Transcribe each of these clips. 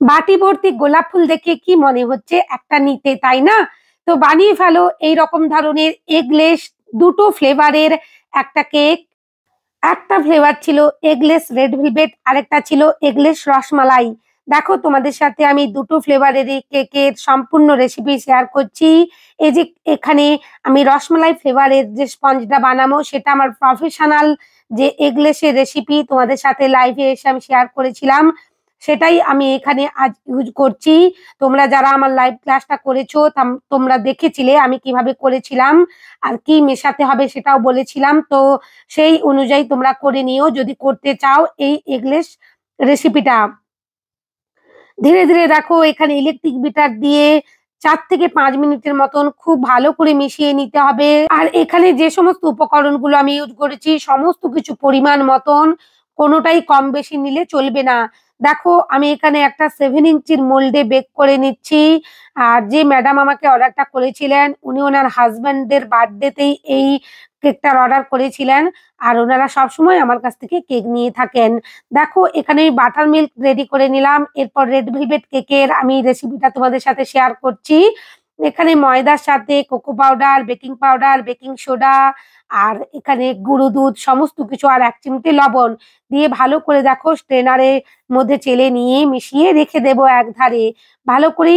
বাটি ভর্তি গোলাপ ফুল দেখে কি মনে হচ্ছে একটা নিতে, তাই না? তো বানিয়ে ফেলো এই রকম ধরনের এগলেস দুটো ফ্লেভারের একটা কেক। একটা ফ্লেভার ছিল এগলেস রেড ভেলভেট, আরেকটা ছিল এগলেস রসমালাই। দেখো তোমাদের সাথে আমি দুটো ফ্লেভারের কেকের সম্পূর্ণ রেসিপি শেয়ার করছি। এই যে এখানে আমি রসমালাই ফ্লেভারের যে স্পঞ্জটা বানাবো সেটা আমার প্রফেশনাল যে এগলেসের রেসিপি তোমাদের সাথে লাইভে এসে আমি শেয়ার করেছিলাম, সেটাই আমি এখানে আজ ইউজ করছি। তোমরা যারা আমার লাইভ ক্লাসটা করেছো তোমরা দেখেছিলে আমি কিভাবে করেছিলাম আর কি মেশাতে হবে সেটাও বলেছিলাম। তো সেই অনুযায়ী তোমরা করে নিও যদি করতে চাও এই এগলেস রেসিপিটা। ধীরে ধীরে দেখো এখানে ইলেকট্রিক বিটার দিয়ে 4 থেকে 5 মিনিটের মতন খুব ভালো করে মিশিয়ে নিতে হবে। আর এখানে যে সমস্ত উপকরণগুলো আমি ইউজ করেছি সমস্ত কিছু পরিমাণ মতন, কোনোটাই কম বেশি নিলে চলবে না। দেখো আমি এখানে একটা 7 ইঞ্চির মোল্ডে বেক করে নিচ্ছি। আর যে ম্যাডাম আমাকে অর্ডারটা করেছিলেন উনি ওনার হাজব্যান্ডের বার্থডেতেই এই কেকটার অর্ডার করেছিলেন, আর ওনারা সবসময় আমার কাছ থেকে কেক নিয়ে থাকেন। দেখো এখানে আমি বাটার মিল্ক রেডি করে নিলাম। এরপর রেড ভেলভেট কেকের আমি রেসিপিটা তোমাদের সাথে শেয়ার করছি। এখানে ময়দার সাথে cocoa powder, baking powder, baking soda, আর এখানে গুঁড়ো দুধ সমস্ত কিছু আর 1 চিমটে লবণ দিয়ে ভালো করে দেখো স্ট্রেনারের মধ্যে চেলে নিয়ে মিশিয়ে রেখে দেবো এক ধারে। ভালো করে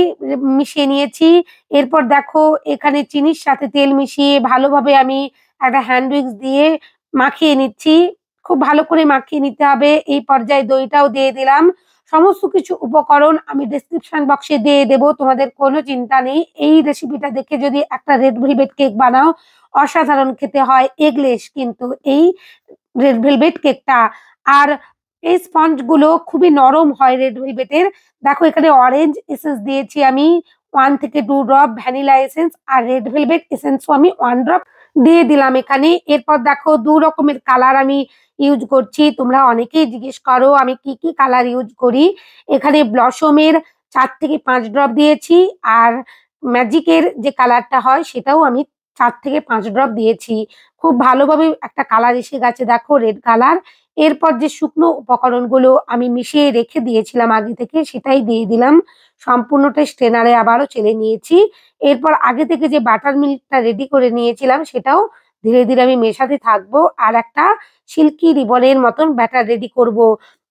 মিশিয়ে নিয়েছি। এরপর দেখো এখানে চিনির সাথে তেল মিশিয়ে ভালোভাবে আমি একটা হ্যান্ড উইক্স দিয়ে মাখিয়ে নিচ্ছি। খুব ভালো করে মাখিয়ে নিতে হবে। এই পর্যায়ে দইটাও দিয়ে দিলাম। সমস্ত কিছু উপকরণ আমি ডেসক্রিপশন বক্সে দিয়ে দেবো, তোমাদের কোনো চিন্তা নেই। এই রেসিপিটা দেখে যদি একটা রেড ভেলভেট কেক বানাও অসাধারণ খেতে হয় এগলেস কিন্তু এই রেড ভেলভেট কেকটা। আর এই স্পঞ্জ গুলো খুবই নরম হয় রেড ভেলভেটের। দেখো এখানে অরেঞ্জ এসেন্স দিয়েছি আমি 1 থেকে 2 ড্রপ, ভ্যানিলা এসেন্স আর রেড ভেলভেট এসেন্সও আমি 1 ড্রপ দিয়ে দিলাম এখানে। এরপর দেখো 2 রকমের কালার আমি ইউজ করছি। তোমরা অনেকেই জিজ্ঞেস করো আমি কি কি কালার ইউজ করি। এখানে ব্লসমের 4 থেকে 5 ড্রপ দিয়েছি, আর ম্যাজিকের যে কালারটা হয় সেটাও আমি 4 থেকে 5 ড্রপ দিয়েছি। খুব ভালোভাবে একটা কালার এসে গেছে দেখো রেড কালার। এরপর যে শুকনো উপকরণগুলো আমি মিশিয়ে রেখে দিয়েছিলাম আগে থেকে সেটাই দিয়ে দিলাম। সম্পূর্ণটা স্ট্রেনারে আবারও চেলে নিয়েছি। এরপর আগে থেকে যে বাটার মিল্কটা রেডি করে নিয়েছিলাম সেটাও ধীরে ধীরে আমি মেশাতে থাকবো আর একটা সিল্কি রিবনের মতন ব্যাটার রেডি করব।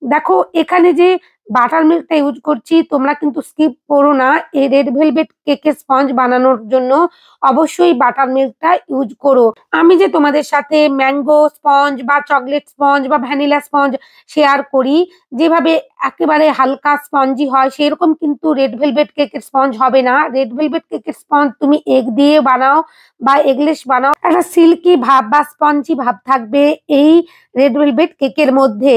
দেখো এখানে যে বাটার মিল্কটা ইউজ করছি তোমরা কিন্তু স্কিপ করো না। এই রেড ভেলভেট কেকের স্পঞ্জ বানানোর জন্য অবশ্যই বাটার মিল্কটা ইউজ করো। আমি যে তোমাদের সাথে ম্যাঙ্গো স্পঞ্জ বা চকলেট স্পঞ্জ বা ভ্যানিলা স্পঞ্জ শেয়ার করি, যেভাবে একেবারে হালকা স্পঞ্জি হয় সেরকম কিন্তু রেড ভেলভেট কেকের স্পঞ্জ হবে না। রেড ভেলভেট কেকের স্পঞ্জ তুমি এগ দিয়ে বানাও বা এগলেস বানাও, একটা সিল্কি ভাব বা স্পঞ্জি ভাব থাকবে এই রেড ভেলভেট কেকের মধ্যে।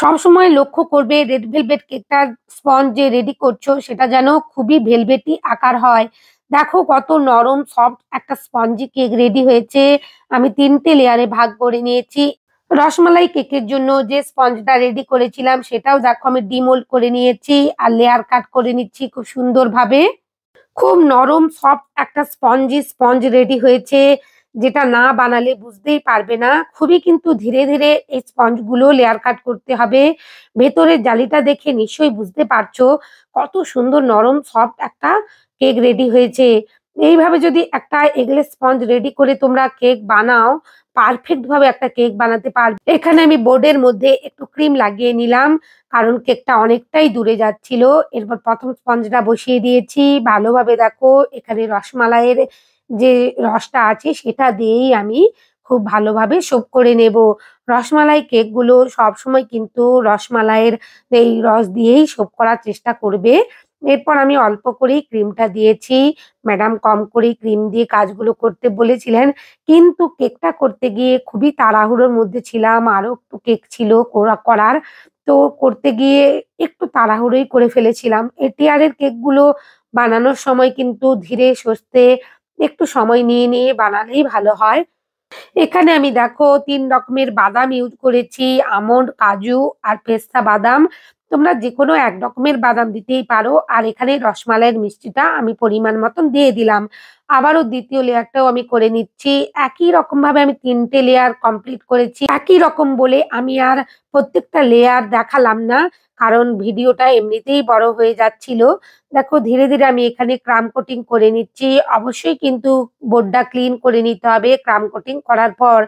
সবসময় লক্ষ্য করবে রেড ভেলভেট কেকটার স্পঞ্জ যে রেডি করছো সেটা যেন খুবই ভেলভেটি আকার হয়। দেখো কত নরম সফট একটা স্পঞ্জি কেক রেডি হয়েছে। আমি 3টে লেয়ারে ভাগ করে নিয়েছি। রসমালাই কেকের জন্য যে স্পঞ্জটা রেডি করেছিলাম সেটাও দেখো আমি ডিমোল্ড করে নিয়েছি আর লেয়ার কাট করে নিচ্ছি খুব সুন্দরভাবে। খুব নরম সফট একটা স্পঞ্জ রেডি হয়েছে, যেটা না বানালে বুঝতেই পারবে না। খুবই কিন্তু ধীরে ধীরে এই স্পঞ্জ গুলো লেয়ার কাট করতে হবে। ভেতরের জালিটা দেখে নিশ্চয়ই বুঝতে পারছো কত সুন্দর নরম সফট একটা কেক রেডি হয়েছে। এইভাবে যদি একটা এগলেস স্পঞ্জ রেডি করে তোমরা কেক বানাও পারফেক্ট ভাবে একটা কেক বানাতে পারবে। এখানে আমি বোর্ডের মধ্যে একটু ক্রিম লাগিয়ে নিলাম কারণ কেকটা অনেকটাই দূরে যাচ্ছিল। এরপর প্রথম স্পঞ্জটা বসিয়ে দিয়েছি ভালোভাবে। দেখো এখানে রসমালাইয়ের যে রসটা আছে সেটা দিয়েই আমি খুব ভালোভাবে সোপ করে নেব। রসমালাই কেকগুলো সবসময় কিন্তু রসমালাইয়ের এই রস দিয়েই সোপ করার চেষ্টা করবে। এরপর আমি অল্প করেই ক্রিমটা দিয়েছি। ম্যাডাম কম করেই ক্রিম দিয়ে কাজগুলো করতে বলেছিলেন, কিন্তু কেকটা করতে গিয়ে খুবই তাড়াহুড়োর মধ্যে ছিলাম। আরো একটু কেক ছিল করার, তো করতে গিয়ে একটু তাড়াহুড়োই করে ফেলেছিলাম। এই টিয়ারের কেকগুলো বানানোর সময় কিন্তু ধীরে সুস্থে একটু সময় নিয়ে নিয়ে বানালেই ভালো হয়। এখানে আমি দেখো 3 রকমের বাদাম ইউজ করেছি, আমন্ড, কাজু আর পেস্তা বাদাম। তোমরা যে কোনো 1 রকমের বাদাম দিতেই পারো। আর এখানে রসমালাইয়ের মিষ্টিটা আমি পরিমাণ মতন দিয়ে দিলাম। আবারও দ্বিতীয় লেয়ারটাও আমি করে নিচ্ছি। একই রকমভাবে আমি ৩ টে লেয়ার কমপ্লিট করেছি। একই রকম বলে আমি আর প্রত্যেকটা লেয়ার দেখালাম না। কারণ ভিডিওটা এমনিতেই বড় হয়ে যাচ্ছিল। দেখো ধীরে, ধীরে আমি এখানে ক্রাম কোটিং করে নিচ্ছি। অবশ্যই কিন্তু বোর্ডটা ক্লিন করে নিতে হবে। ক্রাম কোটিং করার পর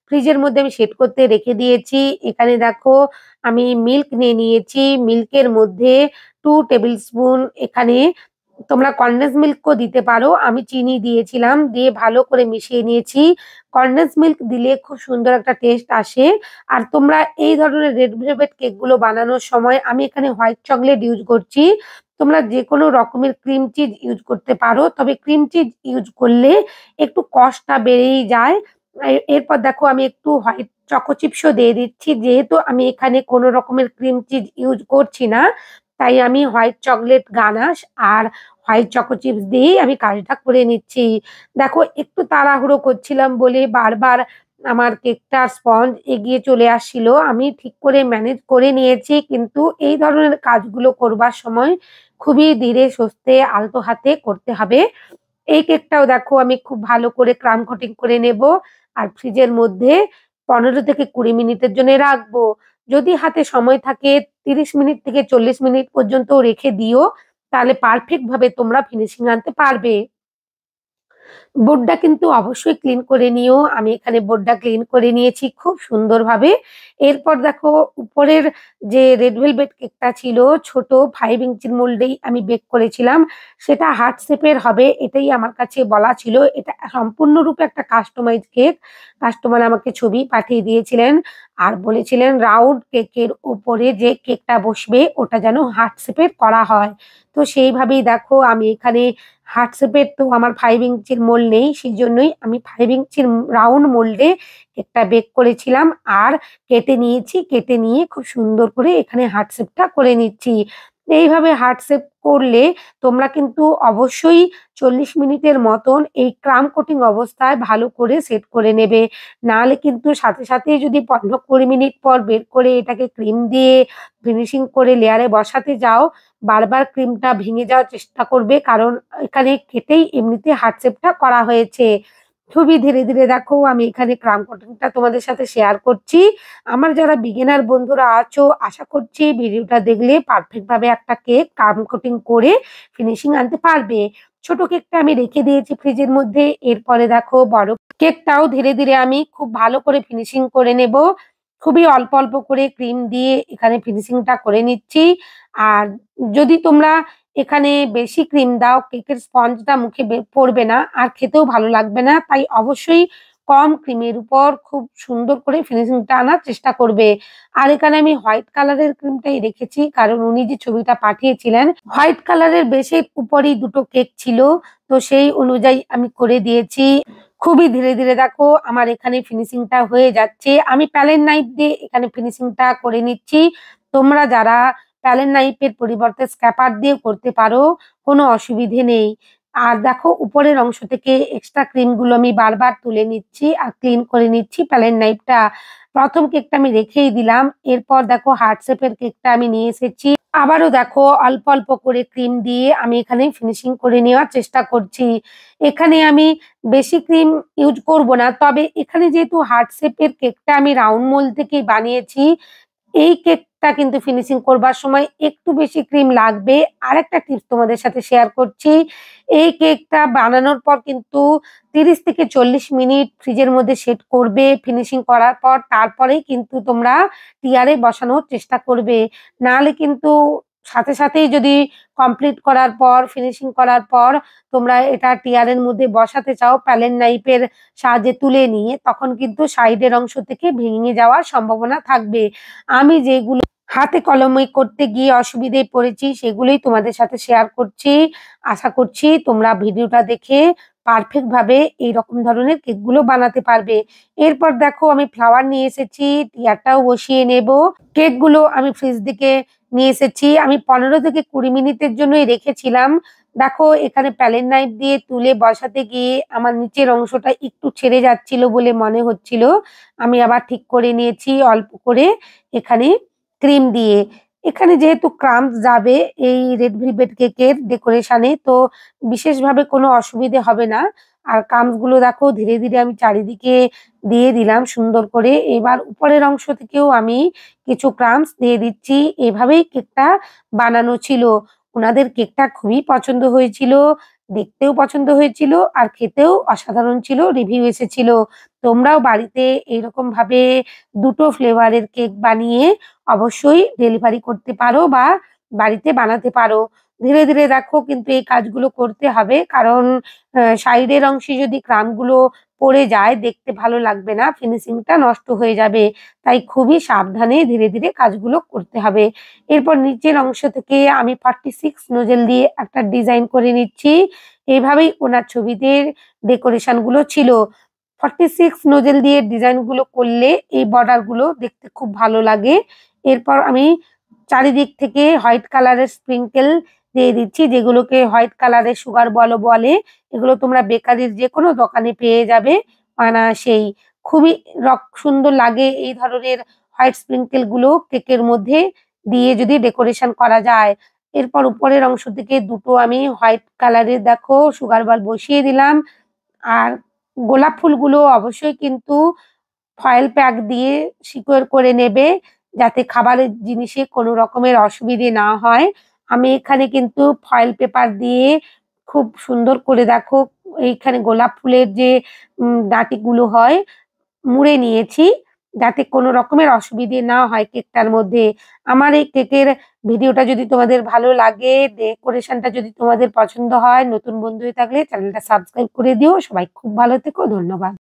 ফ্রিজের মধ্যে আমি সেট করতে রেখে দিয়েছি। এখানে দেখো আমি মিল্ক নিয়ে নিয়েছি। মিল্কের মধ্যে 2 টেবিল স্পুন এখানে তোমরা কনডেন্স মিল্কও দিতে পারো। আমি চিনি দিয়েছিলাম, দিয়ে ভালো করে মিশিয়ে নিয়েছি। কনডেন্স মিল্ক দিলে খুব সুন্দর একটা টেস্ট আসে। আর তোমরা এই ধরনের রেড ভেলভেট কেকগুলো বানানোর সময় আমি এখানে হোয়াইট চকোলেট ইউজ করছি। তোমরা যেকোনো রকমের ক্রিম চিজ ইউজ করতে পারো। তবে ক্রিম চিজ ইউজ করলে একটু কস্টটা বেড়েই যায়। এরপর দেখো আমি একটু হোয়াইট চকো চিপসও দিয়ে দিচ্ছি। যেহেতু আমি এখানে কোনো রকমের ক্রিম চিজ ইউজ করছি না, তাই আমি হোয়াইট চকোলেট গানাশ আর হোয়াইট চকো চিপস দিয়েই আমি কাজটা করে নিচ্ছি। দেখো একটু তাড়াহুড়ো করছিলাম বলে বারবার আমার কেকটার স্পঞ্জ এগিয়ে চলে আসছিল। আমি ঠিক করে ম্যানেজ করে নিয়েছি, কিন্তু এই ধরনের কাজগুলো করবার সময় খুবই ধীরে সুস্থে আলতো হাতে করতে হবে। এই কেকটাও দেখো আমি খুব ভালো করে ক্রাম কোটিং করে নেব আর ফ্রিজের মধ্যে ১৫ থেকে ২০ মিনিটের জন্য রাখবো। যদি হাতে সময় থাকে ৩০ মিনিট থেকে ৪০ মিনিট পর্যন্ত রেখে দিও, তাহলে পারফেক্ট ভাবে তোমরা ফিনিশিং আনতে পারবে। বোর্ডটা কিন্তু অবশ্যই ক্লিন করে নিও। আমি এখানে বোর্ডটা ক্লিন করে নিয়েছি খুব সুন্দরভাবে। এরপর দেখো উপরের যে রেড ভেলভেট কেকটা ছিল ছোট ৫ ইঞ্চির মোল্ডেই আমি বেক করেছিলাম। সেটা হার্ট শেপের হবে এটাই আমার কাছে বলা ছিল। এটা সম্পূর্ণরূপে একটা কাস্টমাইজড কেক। কাস্টমার আমাকে ছবি পাঠিয়ে দিয়েছিলেন আর বলেছিলেন রাউন্ড কেকের উপরে যে কেকটা বসবে ওটা যেন হার্ট শেপের করা হয়। তো সেইভাবেই দেখো আমি এখানে হার্ট শেপের তো আমার ৫ ইঞ্চির মোল্ড নেই। সেজন্যই আমি ৫ ইঞ্চির রাউন্ড মোল্ডে কেকটা বেক করেছিলাম আর কেটে নিয়েছি। কেটে নিয়ে খুব সুন্দর করে এখানে হার্ট শেপটা করে নিচ্ছি। এইভাবে হার্ট শেপ করলে তোমরা কিন্তু অবশ্যই ৪০ মিনিটের মতন এই ক্রাম কোটিং অবস্থায় ভালো করে সেট করে নেবে। নাহলে কিন্তু সাথে, সাথেই যদি ১৫-২০ মিনিট পর বের করে এটাকে ক্রিম দিয়ে ফিনিশিং করে লেয়ারে বসাতে যাও, বারবার ক্রিমটা ভেঙে যাওয়ার চেষ্টা করবে। কারণ এখানে কেটেই এমনিতে হার্ট শেপটা করা হয়েছে। খুবই ধীরে, ধীরে দেখো আমি এখানে ক্রাম কোটিংটা তোমাদের সাথে শেয়ার করছি। আমার যারা বিগিনার বন্ধুরা আছো আশা করছি ভিডিওটা দেখলে পারফেক্ট ভাবে একটা কেক ক্রাম কোটিং করে ফিনিশিং আনতে পারবে। ছোট কেকটা আমি রেখে দিয়েছি ফ্রিজের মধ্যে। এরপরে দেখো বড় কেকটাও ধীরে, ধীরে আমি খুব ভালো করে ফিনিশিং করে নেব। খুবই অল্প, অল্প করে ক্রিম দিয়ে এখানে ফিনিশিংটা করে নিচ্ছি। আর যদি তোমরা এখানে বেশি ক্রিম দাও কেকের স্পঞ্জটা মুখে পড়বে না আর খেতেও ভালো লাগবে না। তাই অবশ্যই কম ক্রিমের উপর খুব সুন্দর করে ফিনিশিংটা আনার চেষ্টা করবে। আর এখানে আমি হোয়াইট কালারের ক্রিমটাই রেখেছি কারণ উনি যে ছবিটা পাঠিয়েছিলেন হোয়াইট কালারের বেসের উপরেই ২ টো কেক ছিল। তো সেই অনুযায়ী আমি করে দিয়েছি। খুবই ধীরে, ধীরে দেখো আমার এখানে ফিনিশিংটা হয়ে যাচ্ছে। আমি প্যালেট নাইফ দিয়ে এখানে ফিনিশিংটা করে নিচ্ছি। তোমরা যারা প্যালেট নাইফের পরিবর্তে স্ক্র্যাপার দিয়েও করতে পারো, কোনো অসুবিধে নেই। আর দেখো উপরের অংশ থেকে এক্সট্রা ক্রিম গুলো আমি বারবার তুলে নিচ্ছি আর ক্লিন করে নিচ্ছি প্যালেট নাইফটা। ১ম কেকটা আমি রেখেই দিলাম। এরপর দেখো হার্ট শেপের কেকটা আমি নিয়ে এসেছি। আবারও দেখো অল্প, অল্প করে ক্রিম দিয়ে আমি এখানে ফিনিশিং করে নেওয়ার চেষ্টা করছি। এখানে আমি বেশি ক্রিম ইউজ করব না। তবে এখানে যেহেতু হার্ট শেপের কেকটা আমি রাউন্ড মোল্ড থেকেই বানিয়েছি, এই কেকটা কিন্তু ফিনিশিং করবার সময় একটু বেশি ক্রিম লাগবে। আরেকটা টিপস তোমাদের সাথে শেয়ার করছি। এই কেকটা বানানোর পর কিন্তু ৩০ থেকে ৪০ মিনিট ফ্রিজের মধ্যে সেট করবে ফিনিশিং করার পর। তারপরেই কিন্তু তোমরা টিয়ারে বসানোর চেষ্টা করবে। নাহলে কিন্তু সাথে, সাথেই যদি কমপ্লিট করার পর ফিনিশিং করার পর তোমরা এটা টিয়ারের মধ্যে বসাতে চাও প্যালেট নাইফের সাহায্যে তুলে নিয়ে, তখন কিন্তু সাইডের অংশ থেকে ভেঙে যাওয়ার সম্ভাবনা থাকবে। আমি যেগুলো হাতে কলমে করতে গিয়ে অসুবিধায় পড়েছি সেগুলোই তোমাদের সাথে শেয়ার করছি। আশা করছি তোমরা ভিডিওটা দেখে পারফেক্ট ভাবে এইরকম ধরনের কেকগুলো বানাতে পারবে। এরপর দেখো আমি ফ্লাওয়ার নিয়ে এসেছি, টিয়ারটাও বসিয়ে নেব। কেকগুলো আমি ফ্রিজ থেকে নিয়ে এসেছি। আমি ১৫ থেকে ২০ মিনিটের জন্যই রেখেছিলাম। দেখো এখানে প্যালেট নাইফ দিয়ে তুলে বসাতে গিয়ে আমার নিচের অংশটা একটু ছেড়ে যাচ্ছিল বলে মনে হচ্ছিল। আমি আবার ঠিক করে নিয়েছি অল্প করে এখানে ক্রিম দিয়ে। এখানে যেহেতু ক্রাম্বস যাবে এই রেড ভেলভেট কেকের ডেকোরেশনে, তো বিশেষভাবে কোনো অসুবিধে হবে না। আর ক্রাম্বস গুলো দেখো ধীরে ধীরে আমি চারিদিকে দিয়ে দিলাম সুন্দর করে। এবার উপরের অংশ থেকেও আমি কিছু ক্রাম্বস দিয়ে দিচ্ছি। এভাবেই কেকটা বানানো ছিল। ওনাদের কেকটা খুবই পছন্দ হয়েছিল, দেখতেও পছন্দ হয়েছিল আর খেতেও অসাধারণ ছিল, রিভিউ এসেছিল। তোমরাও বাড়িতে এইরকম ভাবে দুটো ফ্লেভারের কেক বানিয়ে অবশ্যই ডেলিভারি করতে পারো বা বাড়িতে বানাতে পারো। ধীরে ধীরে দেখো কিন্তু এই কাজগুলো করতে হবে, কারণ সাইডের অংশে যদি ক্রাম্বগুলো পড়ে যায় দেখতে ভালো লাগবে না, ফিনিশিংটা নষ্ট হয়ে যাবে। তাই খুবই সাবধানে ধীরে ধীরে কাজগুলো করতে হবে। এরপর নিচের অংশ থেকে আমি 46 নোজেল দিয়ে একটা ডিজাইন করে নিচ্ছি। এইভাবেই ওনার ছবিতে ডেকোরেশন গুলো ছিল। 46 নোজেল দিয়ে ডিজাইন গুলো করলে এই বর্ডার গুলো দেখতে খুব ভালো লাগে। এরপর আমি চারিদিক থেকে হোয়াইট কালারের স্প্রিঙ্কেল দিয়ে দিচ্ছি, যেগুলোকে হোয়াইট কালারের সুগার বল বলে। এগুলো তোমরা বেকারির যে কোনো দোকানে পেয়ে যাবে অনায়াসেই। খুবই সুন্দর লাগে এই ধরনের হোয়াইট স্প্রিঙ্কেল গুলো কেকের মধ্যে দিয়ে যদি ডেকোরেশন করা যায়। এরপর উপরের অংশ থেকে দুটো আমি হোয়াইট কালারের দেখো সুগার বল বসিয়ে দিলাম। আর গোলাপ ফুলগুলো অবশ্যই কিন্তু ফয়েল প্যাক দিয়ে সিকিউর করে নেবে, যাতে খাবারের জিনিসে কোনো রকমের অসুবিধে না হয়। আমি এখানে কিন্তু ফয়েল পেপার দিয়ে খুব সুন্দর করে দেখো এইখানে গোলাপ ফুলের যে ডাঁটিগুলো হয় মুড়ে নিয়েছি, যাতে কোনো রকমের অসুবিধে না হয় কেকটার মধ্যে। আমার এই কেকের ভিডিওটা যদি তোমাদের ভালো লাগে, ডেকোরেশনটা যদি তোমাদের পছন্দ হয়, নতুন বন্ধু হয়ে থাকলে চ্যানেলটা সাবস্ক্রাইব করে দিও। সবাই খুব ভালো থেকো। ধন্যবাদ।